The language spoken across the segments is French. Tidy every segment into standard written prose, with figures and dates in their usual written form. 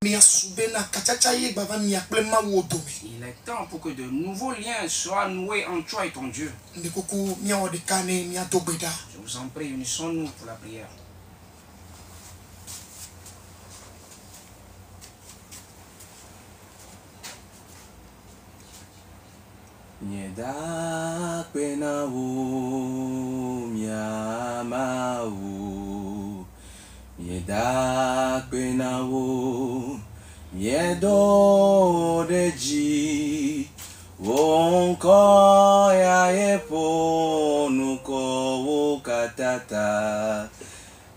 Il est temps pour que de nouveaux liens soient noués entre toi et ton Dieu. Je vous en prie, unissons-nous pour la prière. Nyeda pena wo miama wo Nyeda pena wo Miedo deji Wonko ya epo nuko wo katata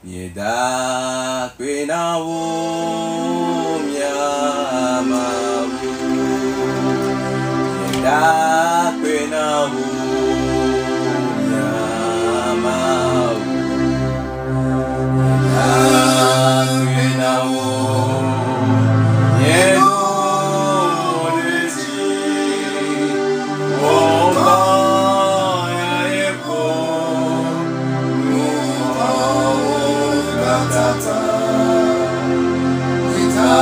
Nyeda pena wo miama wo Da pena wo nyama da pena wo yeno deji oba ya epo nuko katata ita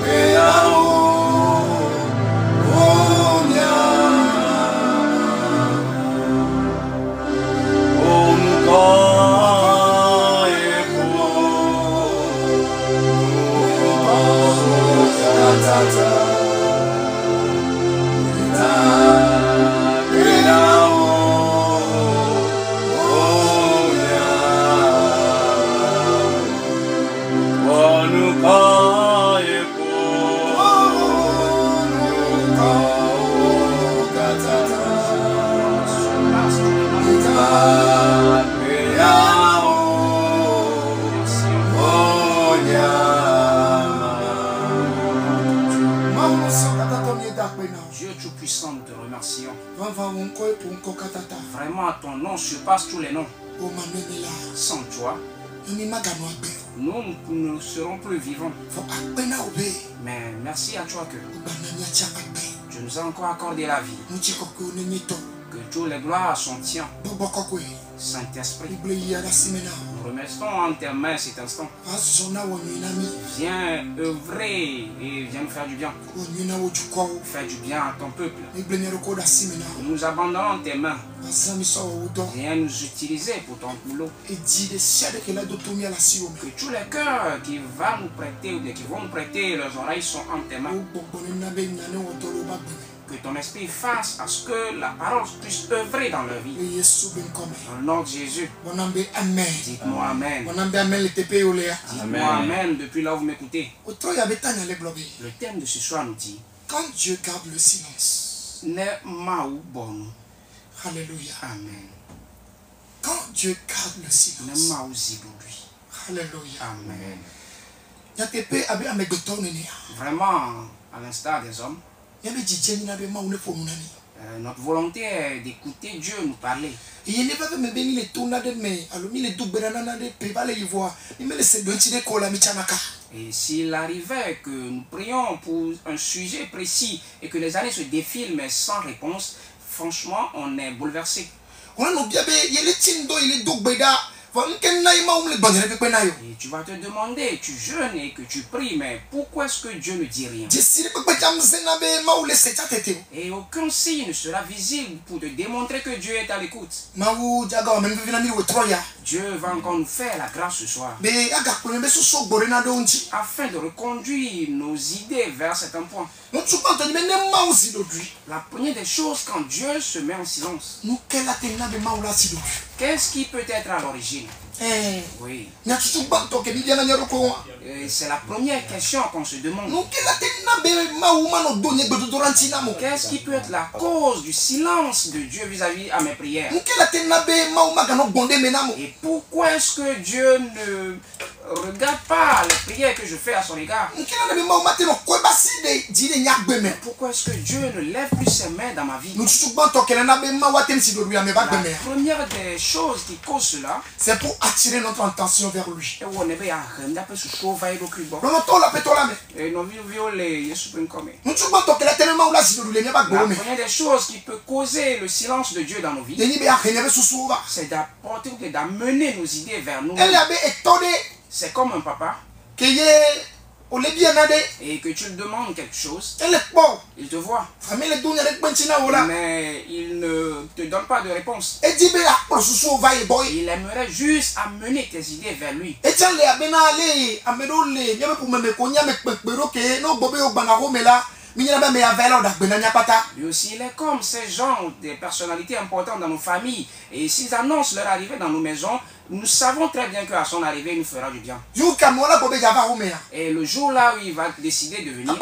pena wo Dieu Tout-Puissant, nous te remercions. Vraiment, ton nom surpasse tous les noms. Sans toi, nous ne serons plus vivants. Mais merci à toi que tu nous as encore accordé la vie. Que toutes les gloires sont tiennes. Saint-Esprit, nous remettons en tes mains cet instant. Viens œuvrer et viens nous faire du bien. Faire du bien à ton peuple. Nous nous abandonnons en tes mains. Viens nous utiliser pour ton boulot. Que tous les cœurs qui vont nous prêter ou qui vont nous prêter leurs oreilles sont en tes mains. Que ton esprit fasse à ce que la parole puisse œuvrer dans leur vie. Dans le nom de Jésus. Dites-moi Amen. Dites-moi Amen depuis là où vous m'écoutez. Le thème de ce soir nous dit: quand Dieu garde le silence. Alléluia. Amen. Quand Dieu garde le silence. Alléluia. Amen. Vraiment, à l'instar des hommes, notre volonté est d'écouter Dieu nous parler. Et s'il arrivait que nous prions pour un sujet précis et que les années se défilent mais sans réponse, franchement, on est bouleversé. Et tu vas te demander, tu jeûnes et que tu pries, mais pourquoi est-ce que Dieu ne dit rien? Et aucun signe ne sera visible pour te démontrer que Dieu est à l'écoute. Dieu va encore nous faire la grâce ce soir, afin de reconduire nos idées vers certains points. La première des choses, quand Dieu se met en silence, qu'est-ce qui peut être à l'origine? Oui. C'est la première question qu'on se demande. Qu'est-ce qui peut être la cause du silence de Dieu vis-à-vis à mes prières? Et pourquoi est-ce que Dieu ne regarde pas les prières que je fais à son égard? Pourquoi est-ce que Dieu ne lève plus ses mains dans ma vie? La première des choses qui cause cela, c'est pour attirer notre attention vers lui. La première des choses qui peut causer le silence de Dieu dans nos vies, c'est d'apporter ou d'amener nos idées vers nous. C'est comme un papa et que tu lui demandes quelque chose, il te voit. Mais il ne te donne pas de réponse. Il aimerait juste amener tes idées vers lui. Lui aussi, il est comme ces gens, des personnalités importantes dans nos familles. Et s'ils annoncent leur arrivée dans nos maisons, nous savons très bien qu'à son arrivée, il nous fera du bien. Et le jour là où il va décider de venir,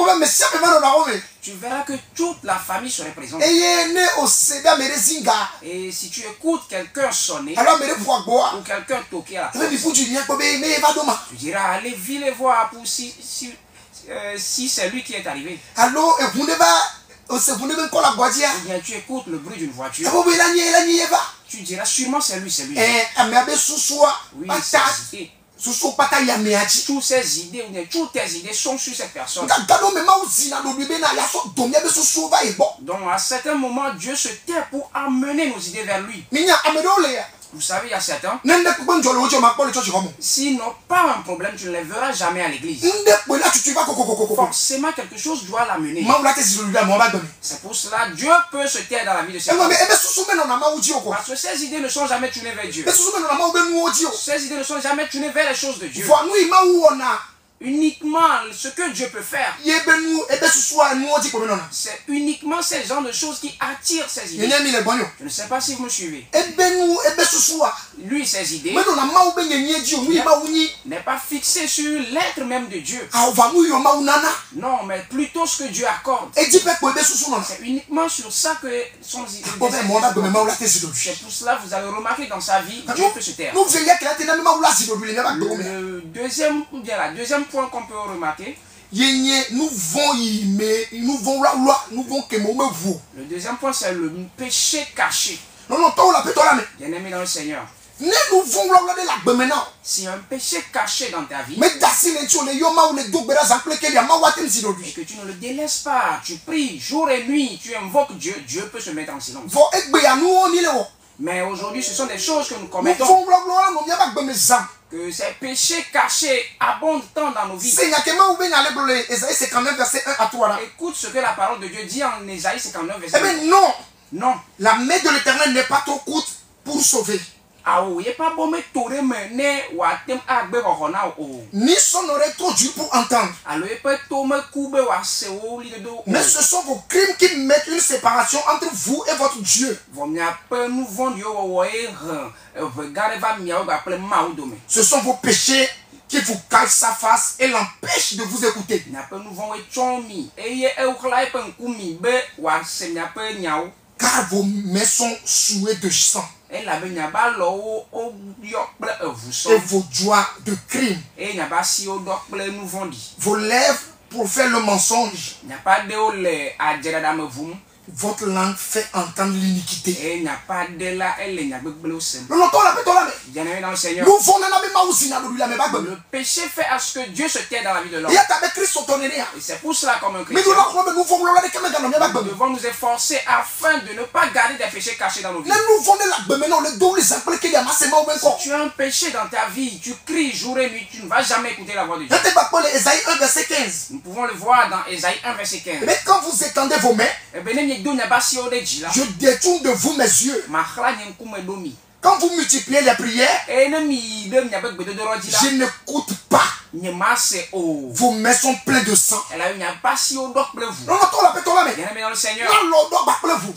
tu verras que toute la famille serait présente. Et si tu écoutes quelqu'un sonner, ou quelqu'un toquer à la porte, tu diras, allez vite les voir pour si c'est lui qui est arrivé. Ou bien tu écoutes le bruit d'une voiture, tu diras sûrement c'est lui, c'est lui. Oui, toutes ces idées, toutes tes idées sont sur cette personne. Donc à certains moments, Dieu se tait pour amener nos idées vers lui. Vous savez, il y a certains, s'ils n'ont pas un problème, tu ne les verras jamais à l'église. Forcément, quelque chose doit l'amener. C'est pour cela que Dieu peut se taire dans la vie de ces personnes. Parce que ces idées ne sont jamais tournées vers Dieu. Ces idées ne sont jamais tournées vers les choses de Dieu. Uniquement ce que Dieu peut faire. C'est uniquement ces genres de choses qui attirent ces idées. Je ne sais pas si vous me suivez. Lui, ses idées n'est pas fixé sur l'être même de Dieu. Non, mais plutôt ce que Dieu accorde. C'est uniquement sur ça que son idée. C'est pour cela que vous avez remarqué dans sa vie, Dieu peut se taire. Le deuxième point qu'on peut remarquer, le deuxième point, c'est le péché caché. Bien-aimé dans le Seigneur, si un péché caché dans ta vie, et que tu ne le délaisses pas, tu pries jour et nuit, tu invoques Dieu, Dieu peut se mettre en silence. Mais aujourd'hui, ce sont des choses que nous commettons. Que ces péchés cachés abondent tant dans nos vies. Écoute ce que la parole de Dieu dit en Ésaïe 59, verset 1. Non. Non. La main de l'Éternel n'est pas trop courte pour sauver. Ni son oreille trop dure pour entendre. Mais ce sont vos crimes qui mettent une séparation entre vous et votre Dieu. Ce sont vos péchés qui vous cachent sa face et l'empêchent de vous écouter. Car vos mains sont souillées de sang. Et vos doigts de crime. Vos lèvres profèrent le mensonge. Votre langue fait entendre l'iniquité. Nous le péché fait à ce que Dieu se tait dans la vie de l'homme. Et c'est pour cela, comme un chrétien, nous devons nous efforcer afin de ne pas garder des péchés cachés dans nos vies. Si tu as un péché dans ta vie, tu cries jour et nuit, tu ne vas jamais écouter la voix de Dieu. Nous pouvons le voir dans Ésaïe 1, verset 15. Mais quand vous étendez vos mains, je détourne de vous mes yeux. Quand vous multipliez les prières, je n'écoute pas. Vos mains sont pleines de sang.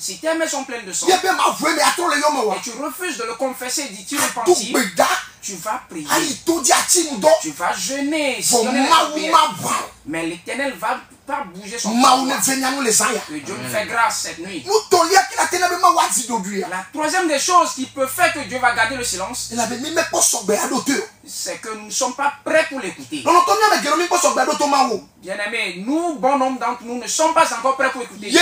Si tes mains sont pleines de sang, et tu refuses de le confesser, dit-il repentir, tu vas prier, tu vas jeûner, mais l'Éternel va pas bouger son corps. Que Dieu nous fait grâce cette nuit. La troisième des choses qui peut faire que Dieu va garder le silence, c'est que nous ne sommes pas prêts pour l'écouter. Bien-aimés, nous, bon nombre d'entre nous, ne sommes pas encore prêts pour écouter Dieu.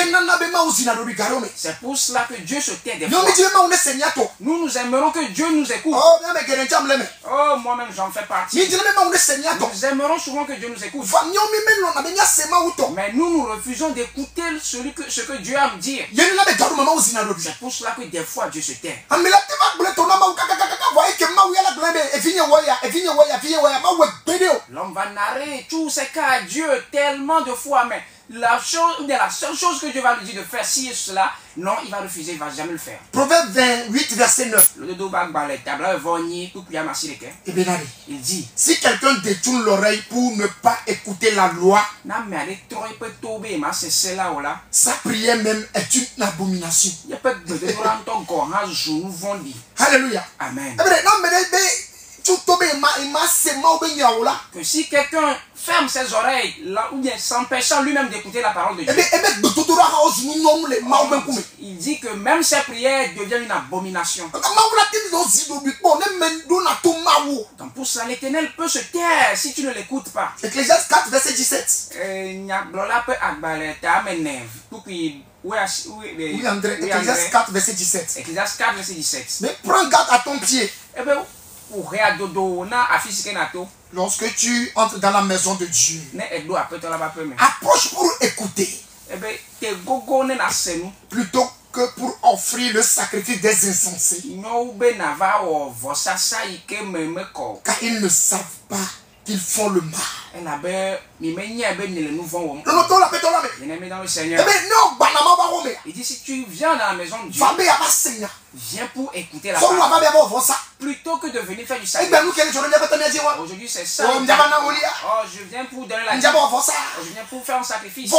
C'est pour cela que Dieu se tait des fois. Nous aimerons que Dieu nous écoute. Oh, moi-même j'en fais partie. Nous aimerons souvent que Dieu nous écoute. Mais nous refusons d'écouter ce que Dieu a à me dire. C'est pour cela que des fois Dieu se tait. L'homme va narrer tout ce cas à Dieu tellement de fois, mais la seule chose que Dieu va lui dire de faire, si et cela, non, il va refuser, il ne va jamais le faire. Proverbe 28, verset 9. Il dit, si quelqu'un détourne l'oreille pour ne pas écouter la loi, sa prière même est une abomination. Alléluia. Amen. Que si quelqu'un ferme ses oreilles là, ou bien s'empêchant lui-même d'écouter la parole de Dieu, il dit que même ses prières deviennent une abomination. Donc pour ça, l'Éternel peut se taire si tu ne l'écoutes pas. Ecclésiaste 4, verset 17. Oui, André, Ecclésiaste 4, verset 17. Ecclésiaste 4, verset 17. Mais prends garde à ton pied. Lorsque tu entres dans la maison de Dieu, approche pour écouter plutôt que pour offrir le sacrifice des insensés, car ils ne savent pas qu'ils font le mal. Il dit si tu viens dans la maison de Dieu, viens pour écouter la parole plutôt que de venir faire du sacrifice. Aujourd'hui c'est ça. Oh, je viens pour donner la vie. Je viens pour faire un sacrifice.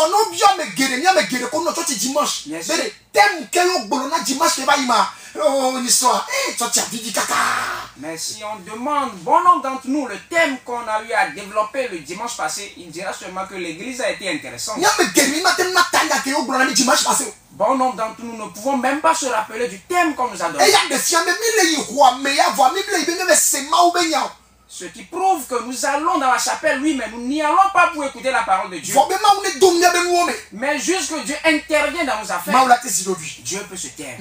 Mais si on demande, bon nombre d'entre nous, le thème qu'on a eu à développer le dimanche passé, il dira seulement que l'église a été intéressante. Bon nombre d'entre nous ne pouvons même pas se rappeler du thème qu'on nous a donné. Ce qui prouve que nous allons dans la chapelle, oui, mais nous n'y allons pas pour écouter la parole de Dieu. Mais juste que Dieu intervient dans nos affaires. Dieu peut se taire.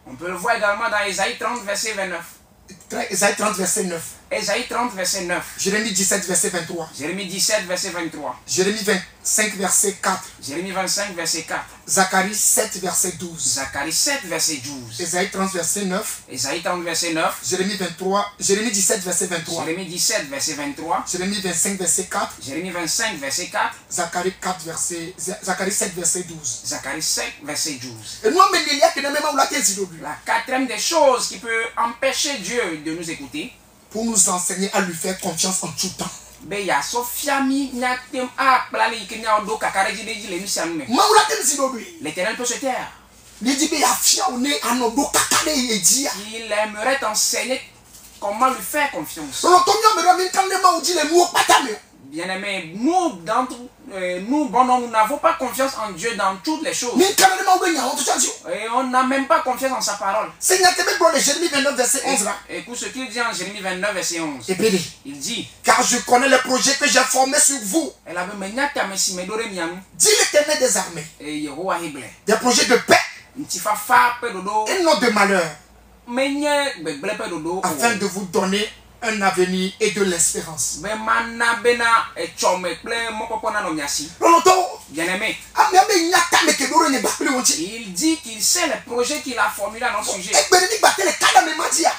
On peut le voir également dans Ésaïe 30, verset 29. Ésaïe 30, verset 9. Ésaïe 30, verset 9. Jérémie 17, verset 23. Jérémie 17, verset 23. Jérémie 25, verset 4. Jérémie 25, verset 4. Zacharie 7, verset 12. Zacharie 7, verset 12. Ésaïe 30, verset 9. Ésaïe 30, verset 9. Jérémie 17, verset 23. Jérémie 17, verset 23. Jérémie 25, verset 4. Jérémie 25, verset 4. Zacharie 7, verset 12. Zacharie 7, verset 12. Et nous, la quatrième des choses qui peut empêcher Dieu de nous écouter, pour nous enseigner à lui faire confiance en tout temps. L'Éternel peut se taire. Il aimerait t'enseigner comment lui faire confiance. Bien-aimés, nous, nous n'avons pas confiance en Dieu dans toutes les choses. Et on n'a même pas confiance en sa parole. Écoute ce qu'il dit en Jérémie 29, verset 11. Il dit, car je connais les projets que j'ai formés sur vous, dit l'Éternel des armées, des projets de paix et non de malheur, afin de vous donner un avenir et de l'espérance. Bien-aimé, il dit qu'il sait les projets qu'il a formulés à notre sujet.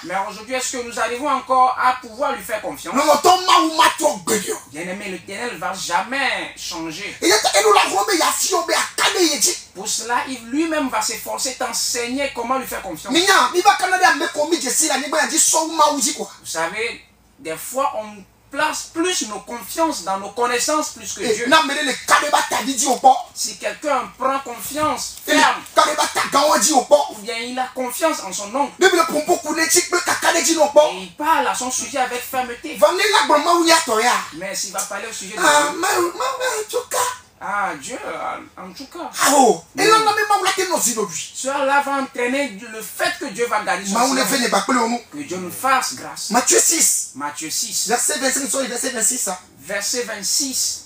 Mais aujourd'hui, est-ce que nous arrivons encore à pouvoir lui faire confiance? Bien-aimé, l'Éternel ne va jamais changer. Pour cela, il lui-même va s'efforcer d'enseigner comment lui faire confiance. Vous savez, des fois, on place plus nos confiances dans nos connaissances plus que Dieu. Si quelqu'un prend confiance ferme, ou bien il a confiance en son oncle, et il parle à son sujet avec fermeté, mais s'il va parler au sujet de Dieu, ah, Dieu, en tout cas. Cela va entraîner le fait que Dieu va garder son silence. Que Dieu nous fasse grâce. Matthieu 6. Matthieu 6. Verset 25 et verset 26. Verset 26.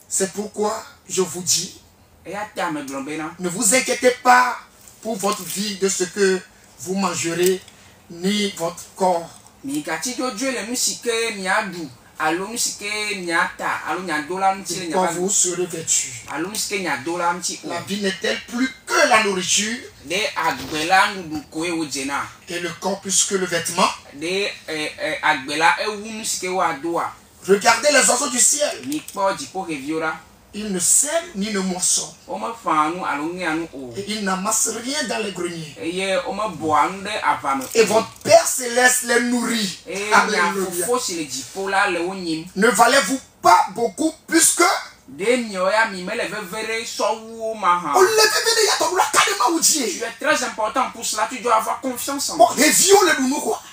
C'est pourquoi je vous dis, ne vous inquiétez pas pour votre vie de ce que vous mangerez, ni votre corps. De quoi vous serez vêtus. La vie n'est-elle plus que la nourriture. Et le corps plus que le vêtement. Regardez les oiseaux du ciel. Ils ne sèment ni ne moissonnent. Et ils n'amassent rien dans les greniers. Et votre Père Céleste les nourrit. Alléluia. Ne valez-vous pas beaucoup plus que? Tu es très important pour cela, tu dois avoir confiance en moi.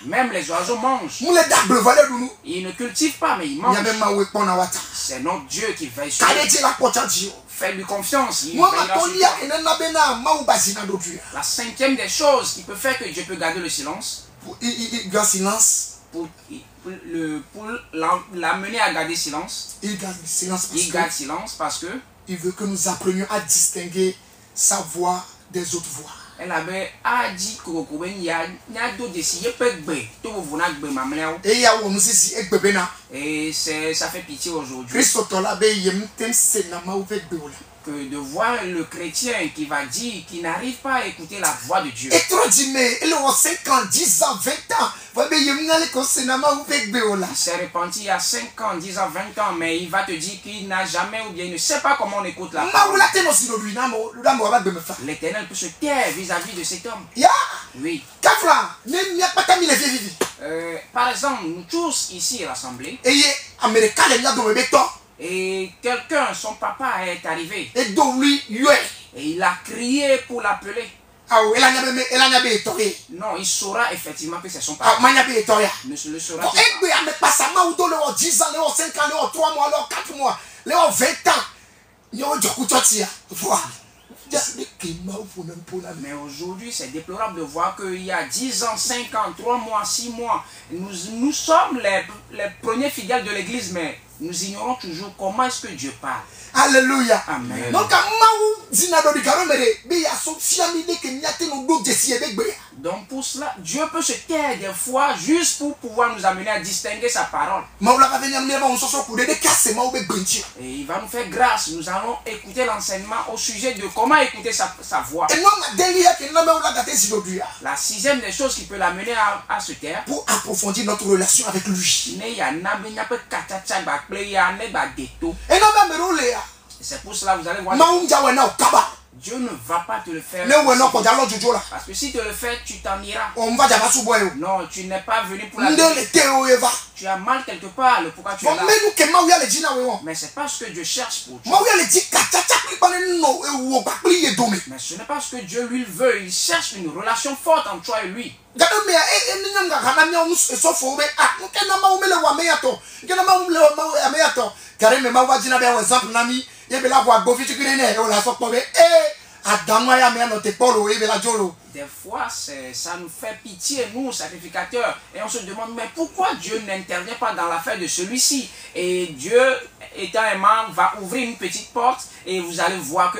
Même les oiseaux mangent. Ils ne cultivent pas, mais ils mangent. C'est notre Dieu qui veille sur eux. Fais-lui confiance. La cinquième des choses qui peut faire que Dieu peut garder le silence. Pour l'amener à garder silence. Il garde silence parce que il veut que nous apprenions à distinguer sa voix des autres voix. Et ça fait pitié aujourd'hui. Que de voir le chrétien qui va dire qu'il n'arrive pas à écouter la voix de Dieu. Et toi dis mais il a 5 ans, 10 ans, 20 ans. Il s'est repenti il y a 5 ans, 10 ans, 20 ans, mais il va te dire qu'il n'a jamais ou bien il ne sait pas comment on écoute la parole. L'Éternel peut se taire vis-à-vis de cet homme. Oui. Par exemple, nous tous ici rassemblés. Et quelqu'un, son papa est arrivé. Et il a crié pour l'appeler. Non, il saura effectivement que c'est son papa. Ne se le saura pas. Mais aujourd'hui, c'est déplorable de voir qu'il y a 10 ans, 5 ans, 3 mois, 6 mois, nous sommes les premiers fidèles de l'église, mais nous ignorons toujours comment est-ce que Dieu parle. Alléluia. Amen. Donc pour cela, Dieu peut se taire des fois juste pour pouvoir nous amener à distinguer sa parole. Et il va nous faire grâce. Nous allons écouter l'enseignement au sujet de comment écouter sa voix. La sixième des choses qui peut l'amener à se taire. Pour approfondir notre relation avec lui. C'est pour cela que vous allez voir. Dieu ne va pas te le faire. Parce que si tu le fais, tu t'en iras. Non, tu n'es pas venu pour la vie. Tu as mal quelque part, le pourquoi tu es là. Mais c'est pas ce que Dieu cherche pour toi. Mais ce n'est pas ce que Dieu lui veut. Il cherche une relation forte entre toi et lui. Des fois, ça nous fait pitié, nous, sacrificateurs, et on se demande, mais pourquoi Dieu n'intervient pas dans l'affaire de celui-ci? Et Dieu, étant aimant, va ouvrir une petite porte, et vous allez voir que,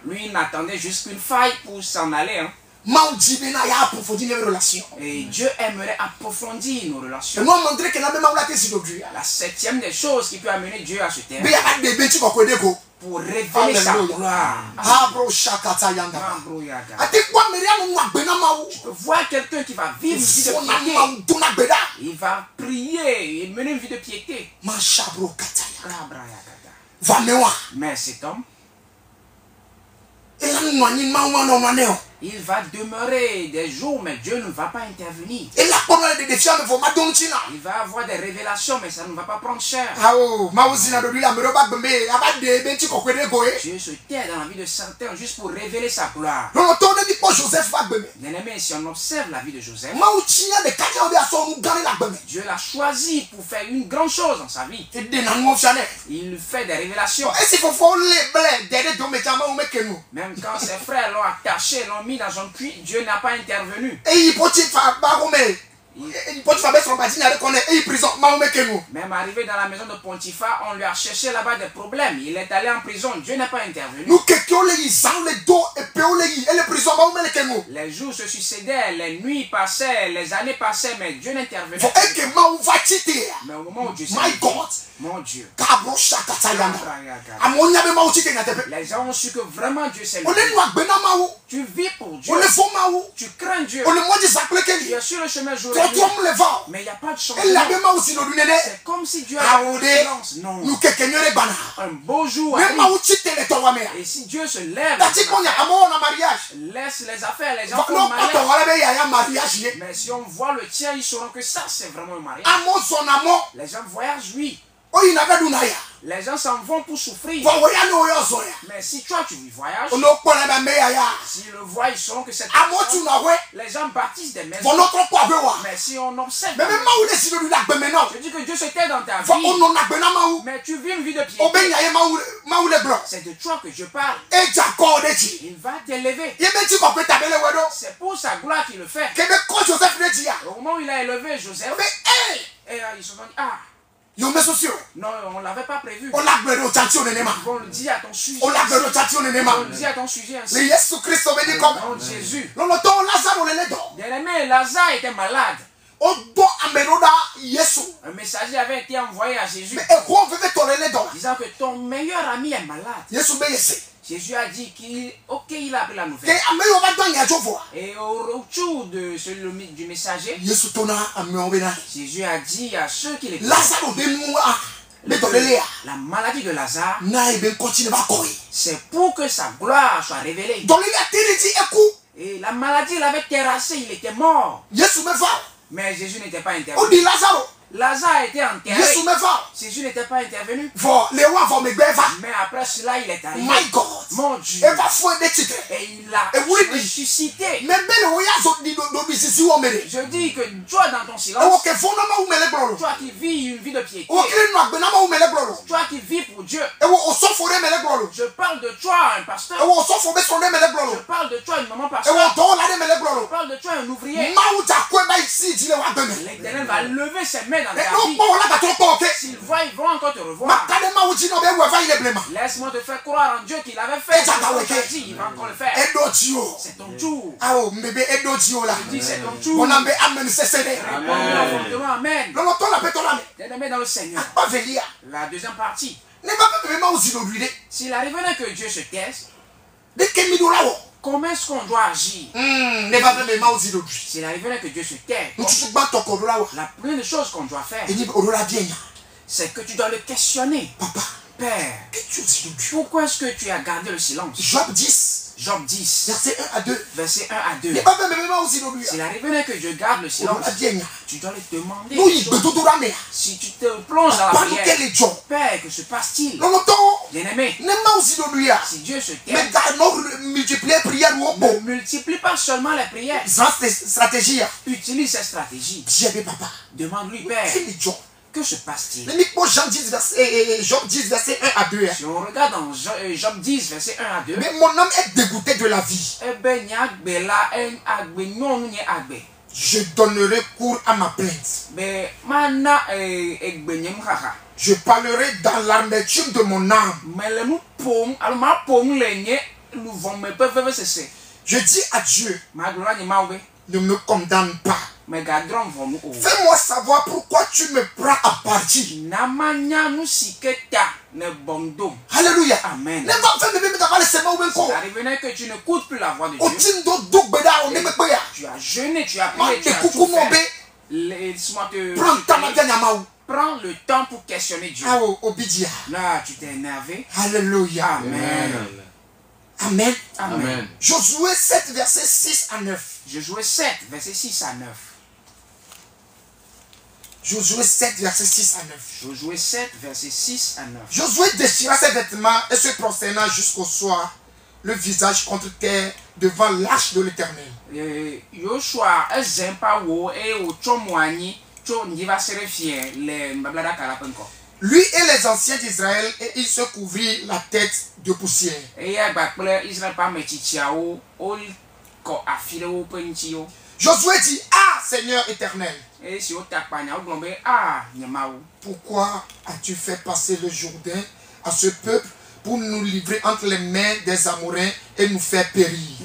lui, il n'attendait juste qu'une faille pour s'en aller. Hein. Et Dieu aimerait approfondir nos relations. La septième des choses qui peut amener Dieu à se taire, pour révéler sa gloire. Tu peux voir quelqu'un qui va vivre une vie de piété. Il va prier et mener une vie de piété. Mais cet homme, il va demeurer des jours, mais Dieu ne va pas intervenir. Il va avoir des révélations, mais ça ne va pas prendre cher. Dieu se tait dans la vie de certains juste pour révéler sa gloire. Bien aimé, si on observe la vie de Joseph, Dieu l'a choisi pour faire une grande chose dans sa vie. Il fait des révélations. Même quand ses frères l'ont attaché, l'ont mis dans un puits, Dieu n'a pas intervenu. Même arrivé dans la maison de Pontiphar, on lui a cherché là-bas des problèmes. Il est allé en prison, Dieu n'a pas intervenu. Les jours se succédaient, les nuits passaient, les années passaient, mais Dieu n'intervenait pas. Mais au moment où Dieu s'est dit, mon Dieu, Les gens ont su que vraiment Dieu s'est levé. Tu vis pour Dieu. Tu crains Dieu. Tu es sur le chemin jour et nuit. Mais il n'y a pas de changement. C'est comme si Dieu a fait silence. Non. Un beau jour arrive. Et si Dieu se lève, laisse les affaires, les gens font mariage. Mais si on voit le tien, ils sauront que ça c'est vraiment un mariage. Les gens voyagent, oui. Les gens s'en vont pour souffrir. Mais si toi tu voyages, s'ils le voient, ils sauront que c'est les gens baptisent des maisons. Mais si on observe, je dis que Dieu se tait dans ta vie. Mais tu vis une vie de piété. C'est de toi que je parle. Il va t'élever. C'est pour sa gloire qu'il le fait. Au moment où il a élevé Joseph, et ils se sont dit, ah, non, on ne l'avait pas prévu. On le dit à ton sujet. On le dit à ton sujet ainsi. Nom de Jésus. Bien-aimé, Lazare était malade. Un messager avait été envoyé à Jésus disant que ton meilleur ami est malade. Jésus a dit qu'il il a appris la nouvelle. Et au retour du messager, Jésus a dit à ceux qui l'écoutaient, la maladie de Lazare, c'est pour que sa gloire soit révélée. Et la maladie l'avait terrassé, il était mort. Mais Jésus n'était pas intervenu. Lazare était enterré. Jésus n'était pas intervenu. Mais après cela, il est arrivé. Mon Dieu. Et il a ressuscité. Je dis que toi, dans ton silence, toi qui vis une vie de piété, toi qui vis pour Dieu, je parle de toi, un pasteur. Je parle de toi, une maman pasteur. Je parle de toi, un ouvrier. L'Éternel va lever ses mains dans ta vie. S'ils voient, ils vont encore te revoir. Laisse-moi te faire croire en Dieu qu'il avait fait. Il va encore le faire. C'est ton tour. Je dis c'est ton tour. Amen. Amen. Dans le Seigneur. La deuxième partie. S'il arriverait que Dieu se taise, comment est-ce qu'on doit agir? S'il arriverait que Dieu se taise, la première chose qu'on doit faire, c'est que tu dois le questionner. Papa, Père, pourquoi est-ce que tu as gardé le silence? Job 10, verset 1 à 2. S'il arriverait que je garde le silence, tu dois le demander. Si tu te plonges dans la prière, Père, que se passe-t-il? Bien-aimé, si Dieu se tait, ne multiplie pas seulement les prières. Utilise cette stratégie. Demande-lui, Père, que se passe-t-il? Job 10, verset 1 à 2. Si on regarde dans Job 10, verset 1 à 2. Mais mon âme est dégoûtée de la vie. Je donnerai cours à ma plainte. Je parlerai dans l'amertume de mon âme. Je dis à Dieu, ne me condamne pas. Fais-moi savoir pourquoi tu me prends à partie. Alléluia. Amen. Ça arriverait que tu n'écoutes plus la voix de Dieu. Tu as jeûné, tu as prié, tu as tout fait. Laisse-moi te... Prends le temps pour questionner Dieu. Là, tu t'es énervé. Alléluia. Amen. Amen. Amen. Josué 7, verset 6 à 9. Josué 7, verset 6 à 9. Josué 7, verset 6 à 9. Josué 7, verset 6 à 9. Josué déchira ses vêtements et se prosterna jusqu'au soir, le visage contre terre, devant l'arche de l'Éternel. Joshua Lui et les anciens d'Israël, et il se couvrit la tête de poussière. Josué dit, ah Seigneur éternel, pourquoi as-tu fait passer le Jourdain à ce peuple pour nous livrer entre les mains des Amoréens et nous faire périr?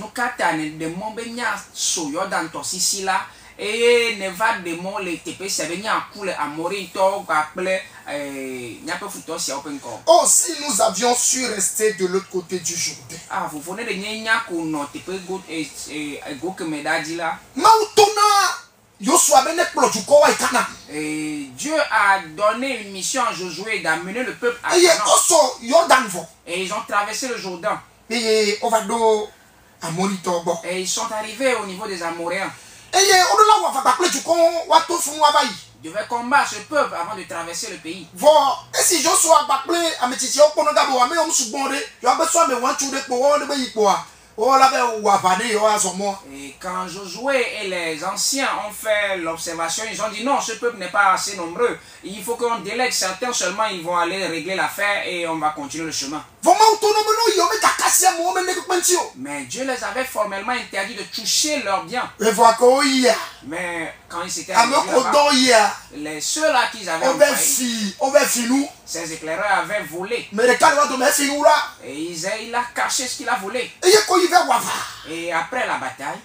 Oh, si nous avions su rester de l'autre côté du Jourdain. Dieu a donné une mission à Josué d'amener le peuple à Canaan. Et ils ont traversé le Jourdain. Et ils sont arrivés au niveau des Amoréens. Ils devaient combattre ce peuple avant de traverser le pays. Et quand Josué et les anciens ont fait l'observation, ils ont dit non, ce peuple n'est pas assez nombreux. Il faut qu'on délègue certains seulement, ils vont aller régler l'affaire et on va continuer le chemin. Mais Dieu les avait formellement interdit de toucher leurs biens. Mais quand ils s'étaient arrivés là-bas, les ceux-là qu'ils avaient envoyés, ces éclaireurs avaient volé. Et il a caché ce qu'il a volé. Et après la bataille,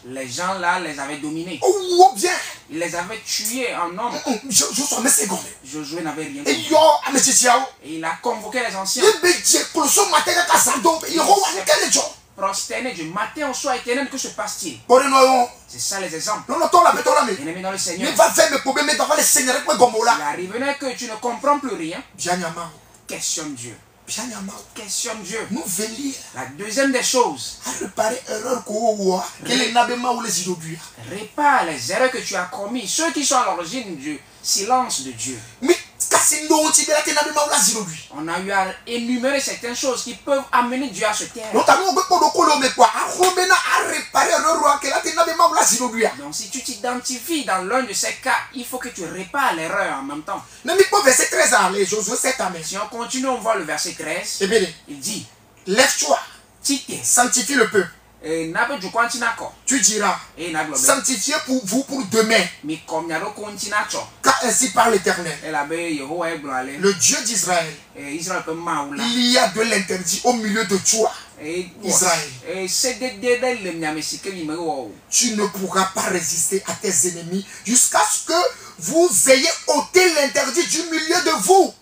les gens là les avaient dominés. Ils les avaient tués en nombre. Josué n'avait rien compris. Et il a convoqué les anciens. Prosterné du matin au soir, éternel, que se passe-t-il? C'est ça les exemples. Bien-aimé dans le Seigneur. Il arriverait que tu ne comprends plus rien. Questionne Dieu. Questionne Dieu. La deuxième des choses. Répare les erreurs que tu as commises. Ceux qui sont à l'origine du silence de Dieu. On a eu à énumérer certaines choses qui peuvent amener Dieu à se taire. Donc si tu t'identifies dans l'un de ces cas, il faut que tu répares l'erreur en même temps. Si on continue, on voit le verset 13. Il dit, lève-toi, sanctifie le peuple. Tu diras, sanctifiez pour vous pour demain. Car ainsi parle l'Éternel, le Dieu d'Israël. Il y a de l'interdit au milieu de toi, Israël. Tu ne pourras pas résister à tes ennemis jusqu'à ce que vous ayez ôté l'interdit du milieu de vous.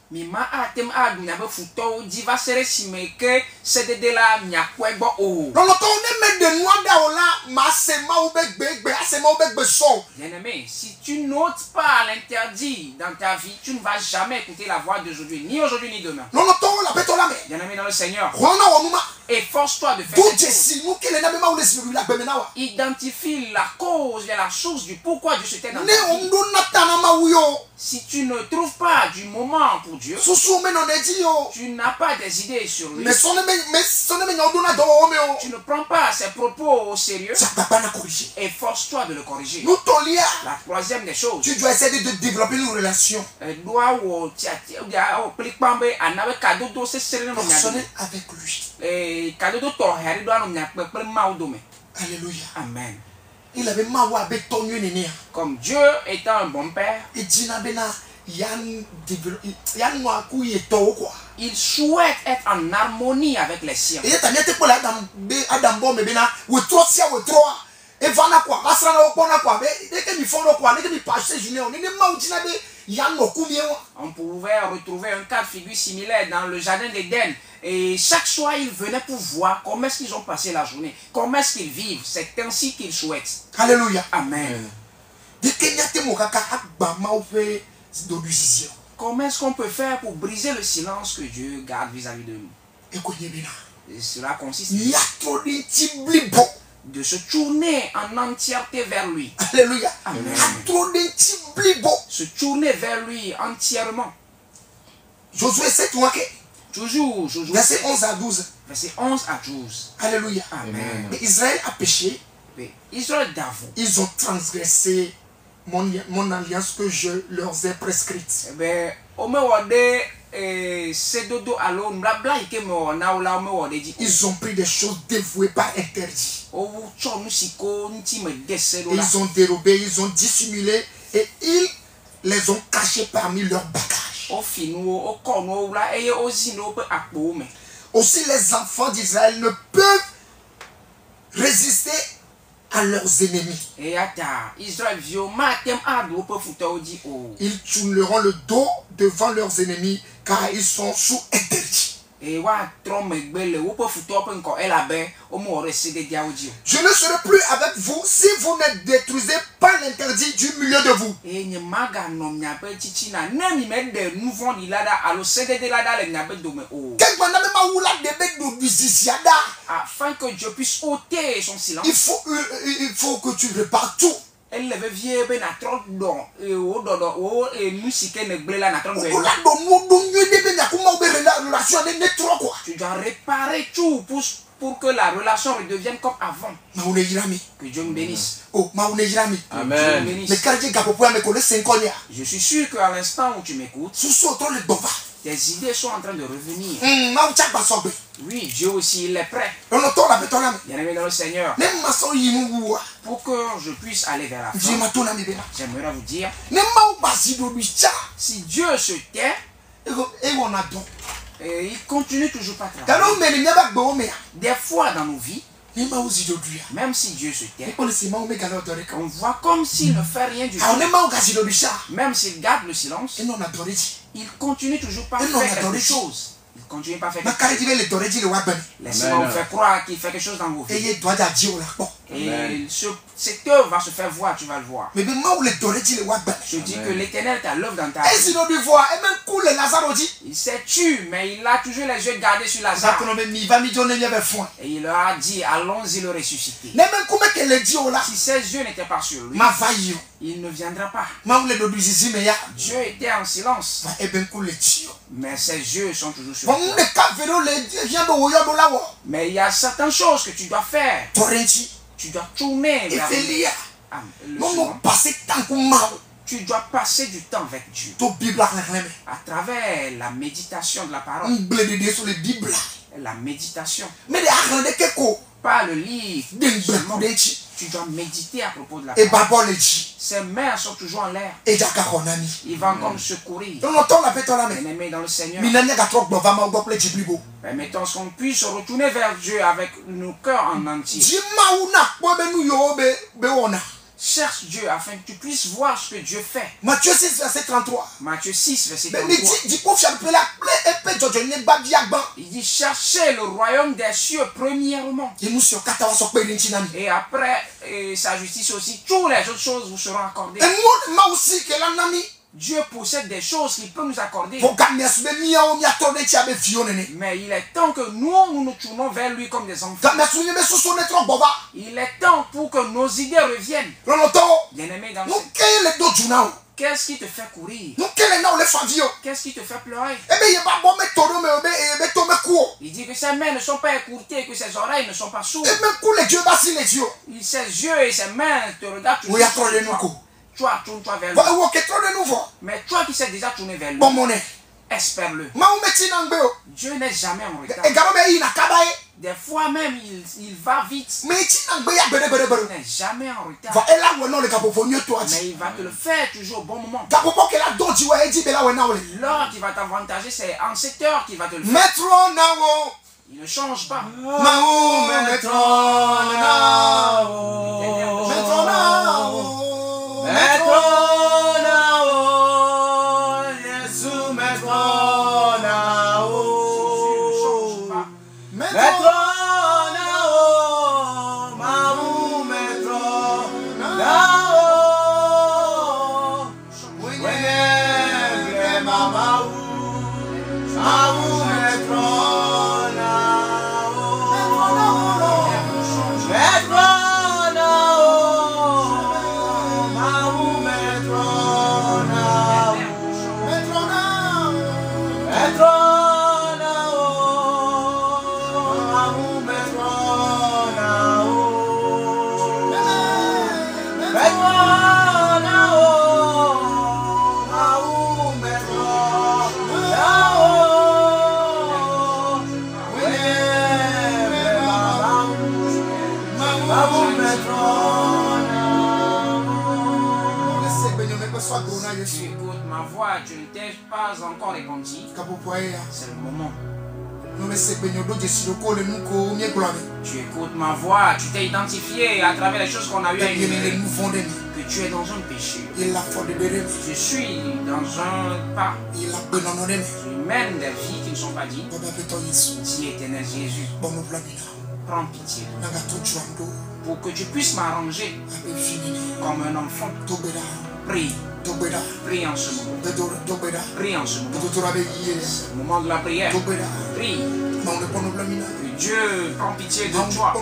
Bien-aimé, si tu n'ôtes pas l'interdit dans ta vie, tu ne vas jamais écouter la voix d'aujourd'hui, ni aujourd'hui ni demain. Bien-aimé dans le Seigneur, efforce-toi de faire cette chose. Identifie la cause et la source du pourquoi Dieu se tait dans ta vie. Si tu ne trouves pas du moment pour Dieu, tu n'as pas des idées sur lui, tu ne prends pas ses propos au sérieux, efforce-toi de le corriger. La troisième des choses, tu dois essayer de développer une relation personnelle avec lui. Alléluia. Amen. Il avait comme Dieu étant un bon père, il souhaite être en harmonie avec les siens. On pouvait retrouver un cas de figure similaire dans le jardin d'Éden. Et chaque soir, ils venaient pour voir comment est-ce qu'ils ont passé la journée, comment est-ce qu'ils vivent. C'est ainsi qu'ils souhaitent. Alléluia. Amen. Comment est-ce qu'on peut faire pour briser le silence que Dieu garde vis-à-vis de nous? Et cela consiste de se tourner en entièreté vers lui. Alléluia. Amen. Se tourner vers lui entièrement. Josué 7, toujours. Verset 11 à 12. Verset 11 à 12. Alléluia. Amen. Mais Israël a péché. Israël d'avant. Ils ont transgressé mon alliance que je leur ai prescrite. Ils ont pris des choses dévouées par interdit. Ils ont dérobé, ils ont dissimulé et ils les ont cachés parmi leurs bagages. Aussi les enfants d'Israël ne peuvent résister à leurs ennemis. Ils tourneront le dos devant leurs ennemis car ils sont sous interdit. Je ne serai plus avec vous si vous ne détruisez pas l'interdit du milieu de vous. Afin que Dieu puisse ôter son silence, il faut que tu répares tout. Tu dois réparer tout pour que la relation redevienne comme avant. Que Dieu nous bénisse. Amen. Je suis sûr qu'à l'instant où tu m'écoutes, tes idées sont en train de revenir. Oui, Dieu aussi, il est prêt. Bien-aimé dans le Seigneur, pour que je puisse aller vers la fin, j'aimerais vous dire, si Dieu se tait, et il continue toujours pas à travailler. Des fois dans nos vies, même si Dieu se tait, on voit comme s'il ne fait rien du tout. Même s'il garde le silence, il continue toujours pas à faire quelque chose. Il continue pas à faire quelque chose. Laissez-moi vous faire croire qu'il fait quelque chose dans vos vies. Et cette œuvre va se faire voir, tu vas le voir. Je dis que l'Éternel est à l'œuvre dans ta vie. Il s'est tué, mais il a toujours les yeux gardés sur Lazare. Et il leur a dit, allons-y le ressusciter. Si ses yeux n'étaient pas sur lui, il ne viendra pas. Dieu était en silence, mais ses yeux sont toujours sur lui. Mais il y a certaines choses que tu dois faire. Tu dois tourner vers tu dois passer du temps avec Dieu à travers la méditation de la parole. La méditation, pas le livre seulement. Tu dois méditer à propos de la parole. Ses mains sont toujours en l'air. Il va encore nous secourir. Bien-aimés dans le Seigneur, permettons qu'on puisse retourner vers Dieu avec nos cœurs en entier. Cherche Dieu afin que tu puisses voir ce que Dieu fait. Matthieu 6, verset 33. Matthieu 6, verset 33. Il dit, cherchez le royaume des cieux premièrement. Et après sa justice aussi, toutes les autres choses vous seront accordées. Dieu possède des choses qu'il peut nous accorder. Mais il est temps que nous nous tournons vers lui comme des enfants. Il est temps pour que nos idées reviennent. Bien-aimés dans le Seigneur, qu'est-ce qui te fait courir? Qu'est-ce qui te fait pleurer? Il dit que ses mains ne sont pas écourtées et que ses oreilles ne sont pas sourdes. Ses yeux et ses mains te regardent toujours. Toi, tourne-toi vers lui. Mais toi qui sais déjà tourner vers lui, espère-le. Dieu n'est jamais en retard. Des fois même, il va vite. Il n'est jamais en retard. Mais il va te le faire toujours au bon moment. L'heure qui va t'avantager, c'est en cette heure qu'il va te le faire. Il ne change pas. Tu écoutes ma voix, tu ne t'es pas encore répondu. C'est le moment. Tu écoutes ma voix, tu t'es identifié à travers les choses qu'on a eu à énumérer. Que tu es dans un péché. Je suis dans un pas. Tu mènes des vies qui ne sont pas dignes. Dis éternel Jésus, prends pitié pour que tu puisses m'arranger comme un enfant. Prie. Prie en ce moment. Prie en ce moment. C'est le moment de la prière. Prie. Que Dieu prenne pitié de toi.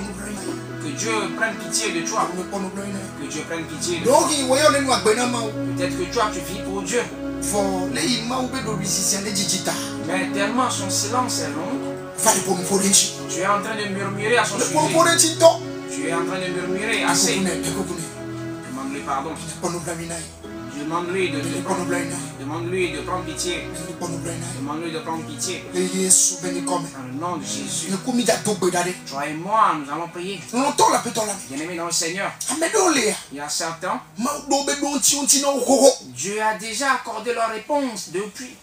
Que Dieu prenne pitié de toi. Que Dieu prenne pitié de toi. Peut-être que toi tu vis pour Dieu. Mais tellement son silence est long. Tu es en train de murmurer à son sujet. Tu es en train de murmurer assez. Demande-lui pardon. Demande-lui de prendre pitié. Demande-lui de prendre pitié. Dans le nom de Jésus. Toi et moi, nous allons prier. Bien-aimé dans le Seigneur. Il y a certains. Dieu a déjà accordé leur réponse depuis.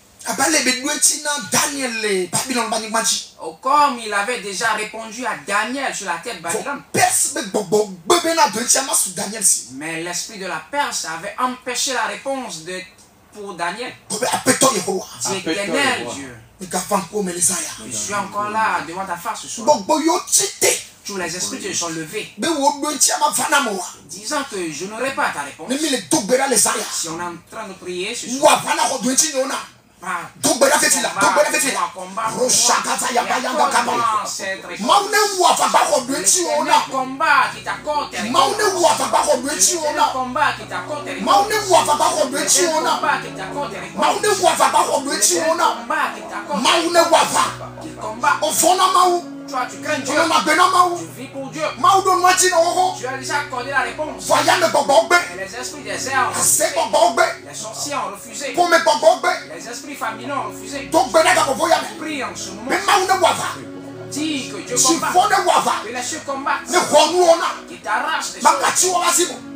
Comme il avait déjà répondu à Daniel sur la terre de Babylone. Mais l'esprit de la Perse avait empêché la réponse pour Daniel. Dis éternel Dieu. Je suis encore là devant ta face ce soir. Tous les esprits te sont levés, disant que je n'aurai pas ta réponse. Si on est en train de prier ce soir, toi, tu crains Dieu. Tu vis pour Dieu. Tu as déjà accordé la réponse. Et les esprits des airs ont refusé. Les sorciers ont refusé. Les esprits familiers ont refusé. Prie en ce moment. Dis que Dieu combat. Que les cieux combattent. Qui t'arrachent les choses.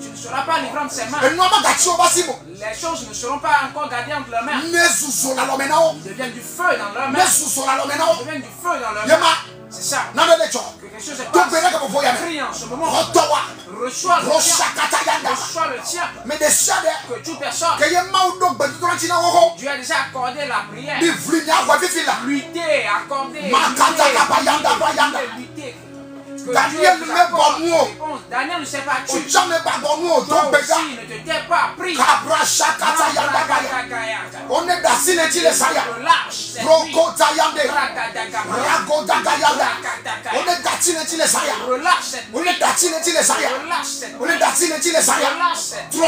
Tu ne seras pas livré de ses mains. Les choses ne seront pas encore gardées entre leurs mains. Ils deviennent du feu dans leurs mains. Ils deviennent du feu dans leurs mains. C'est ça. Que quelque chose est passé. Prie en ce moment. Reçois le tien. Reçois le tien. Que toute personne. Dieu a déjà accordé la prière. Lutter, accorder. Lutter. Daniel ne s'est pas tué. Toi aussi, ne te tais pas. Prie. Relâche cette vie. Relâche cette vie.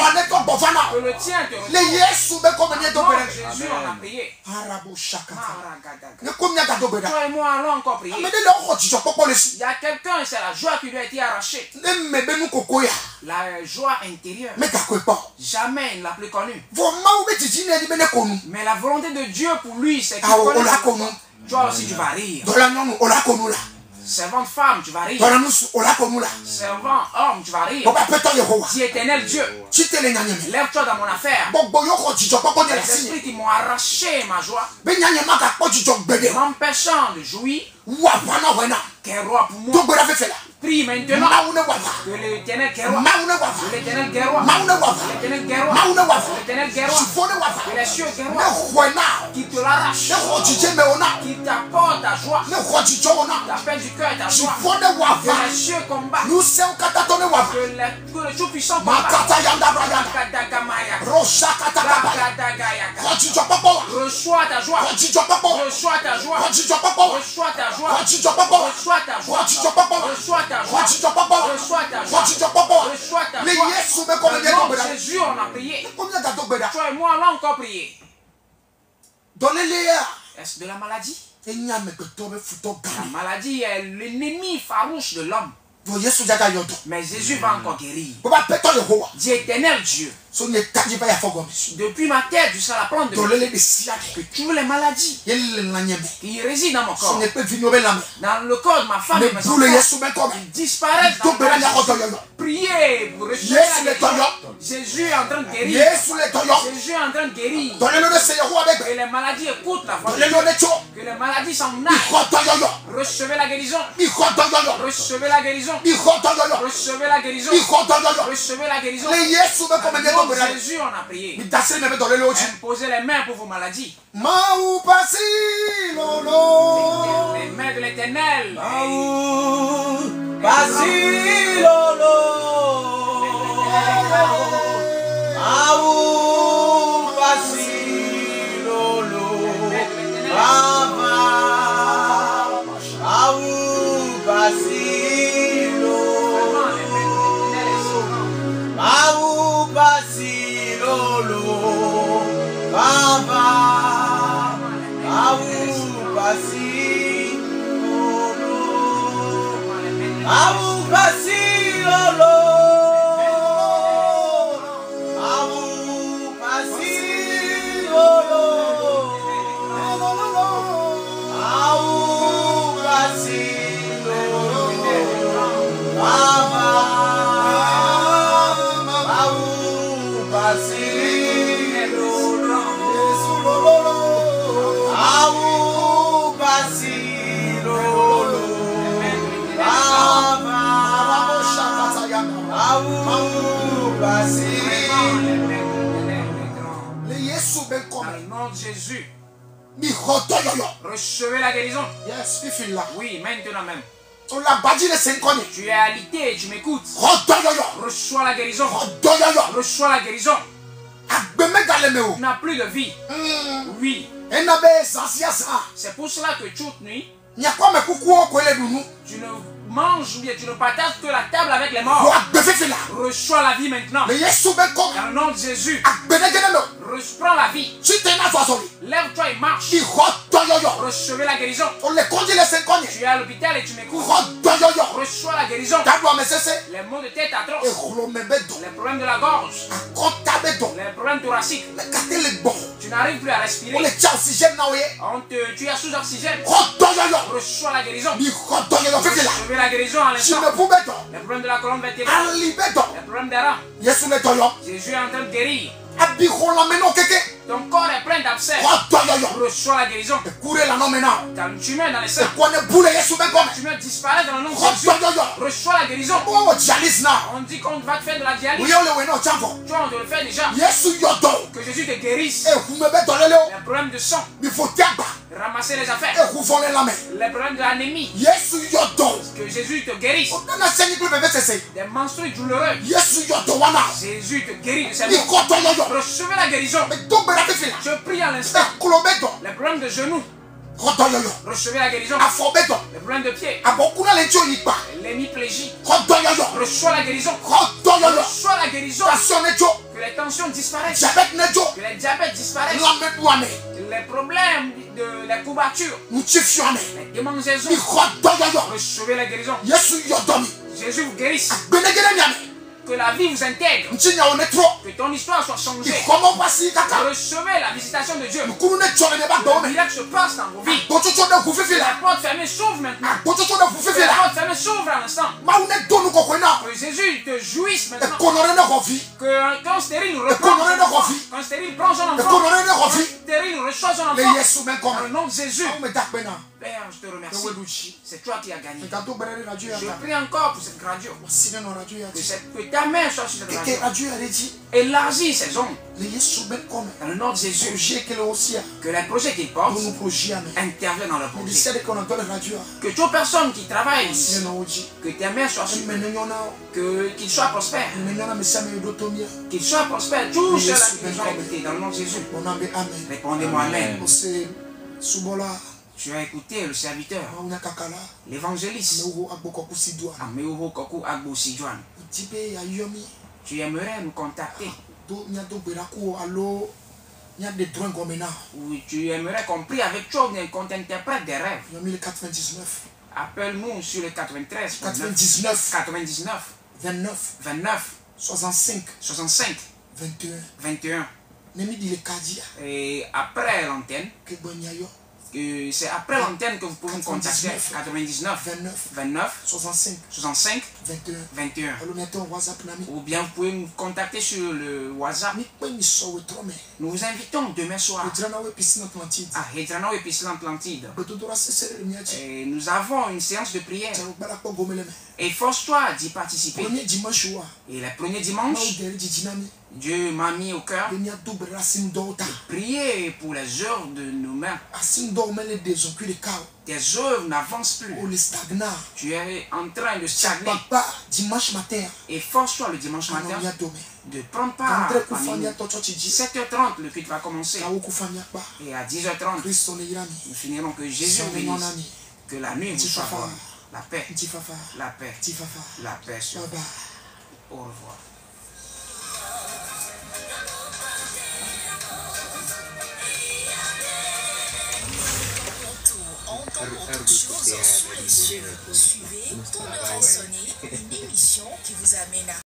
Que le tien te reçoive. Jésus en a prié. Toi et moi allons encore prier. Il y a quelqu'un, c'est la joie qui lui a été arrachée. La joie intérieure. Jamais il ne l'a plus connue. Mais la volonté de Dieu pour lui, c'est qu'il connaît. Toi aussi tu vas rire. Servante femme, tu vas rire. Servant homme, tu vas rire. Dis éternel Dieu. Lève-toi dans mon affaire. Les esprits qui m'ont arraché ma joie, m'empêchant de jouir, qu'un roi pour moi. Prie maintenant que l'éternel guerroie, l'éternel guerroie, l'éternel guerroie, l'éternel guerroie, que les cieux guerroient, qui te l'arrachent, qui t'apportent ta joie, t'appellent du cœur ta joie, que les cieux combattent, que le tout-puissant combat. Reçois ta joie, reçois ta joie, reçois ta joie, reçois ta joie, reçois ta joie, reçois ta joie, reçois ta joie, reçois ta joie. Au nom de Jésus, on a prié. Toi et moi, on a encore prié. Est-ce de la maladie? La maladie est l'ennemi farouche de l'homme. Mais Jésus va encore guérir. Dis éternel Dieu. Depuis ma tête jusqu'à la plante de mes pieds, que toutes les maladies qui résident dans mon corps, dans le corps de ma femme et de mes enfants, ils disparaissent dans le corps. Priez pour recevoir la guérison. Jésus est en train de guérir. Jésus est en train de guérir. Que les maladies écoutent la voix de Dieu. Que les maladies s'en aillent. Recevez la guérison. Recevez la guérison. Recevez la guérison. Recevez la guérison. Jésus, on a prié. Imposez les mains pour vos maladies. Les mains de l'Éternel. Jésus. Recevez la guérison. Yes, oui, maintenant même. Tu es alité et tu m'écoutes. Reçois la guérison. Reçois la guérison. Tu n'as plus de vie. Oui. C'est pour cela que toute nuit, tu ne manges ou bien tu ne partages que la table avec les morts. Reçois la vie maintenant. Dans le nom de Jésus. Prends la vie. Lève-toi et marche. Recevez la guérison. Tu es à l'hôpital et tu m'écoutes. Reçois la guérison. Les maux de tête atroces. Les problèmes de la gorge. Les problèmes thoraciques. Tu n'arrives plus à respirer. Tu es sous oxygène. Reçois la guérison. Recevez la guérison à l'instant. Les problèmes de la colonne vertébrale. Les problèmes des reins. Jésus est en train de guérir. Ton corps est plein d'abcès. Reçois la guérison. Ta tumeur dans les seins. Ta tumeur disparaît dans le nom de Jésus. Reçois la guérison. On dit qu'on va te faire de la dialyse. Toi, on te le fait déjà. Que Jésus te guérisse. Les problèmes de sang. Ramasser les affaires. Les problèmes de l'anémie. Que Jésus te guérisse. Des menstrues douloureux. Jésus te guérit de ces maux. Recevez la guérison. Je prie à l'instant. Les problèmes de genoux. Recevez la guérison. Les problèmes de pied. L'hémiplégie. Reçois la guérison. Reçois la guérison. Que les tensions disparaissent. Que les diabètes disparaissent. Les problèmes de la courbature. Les démangeaisons. Recevez la guérison. Jésus vous guérisse. Que la vie vous intègre. Que ton histoire soit changée. Recevez la visitation de Dieu. Le miracle se passe dans vos vies. La porte fermée s'ouvre maintenant. La porte fermée s'ouvre à l'instant. Que Jésus te jouisse maintenant. Que quand stérile nous reprend. Quand stérile prend son enfant. Quand stérile reçoit son enfant. Dans le nom de Jésus. Père, je te remercie. C'est toi qui as gagné. Je prie encore pour cette radio. Que ta main soit sur cette radio. Élargis ses ondes. Dans le nom de Jésus. Que les projets qu'il porte interviennent dans le projet. Que toute personne qui travaille ici, que ta main soit sur eux. Qu'il soit prospère. Qu'il soit prospère. Tous ceux-là qui nous ont écoutés. Dans le nom de Jésus. Répondez-moi Amen. Tu as écouté le serviteur, l'évangéliste. Tu aimerais nous contacter. Ou tu aimerais qu'on prie avec toi, qu'on t'interprète des rêves. Appelle-nous sur le 93 99 29 65 21. Et après l'antenne, c'est après l'antenne que vous pouvez me contacter. 99 29 65 21. Ou bien vous pouvez nous contacter sur le WhatsApp. Nous vous invitons demain soir à Hedrano et Piscine Atlantide. Et nous avons une séance de prière. Et force-toi d'y participer. Et le premier dimanche, Dieu m'a mis au cœur de prier pour les œuvres de nos mains. Tes œuvres n'avancent plus. Tu es en train de stagner. Et force-toi le dimanche matin de prendre part à 7h30, le culte va commencer. Et à 10h30, nous finirons. Que Jésus bénisse. Que la nuit vous soit bonne. La paix. La paix. La paix. Au revoir. Suivez pour rançonner une émission qui vous amène à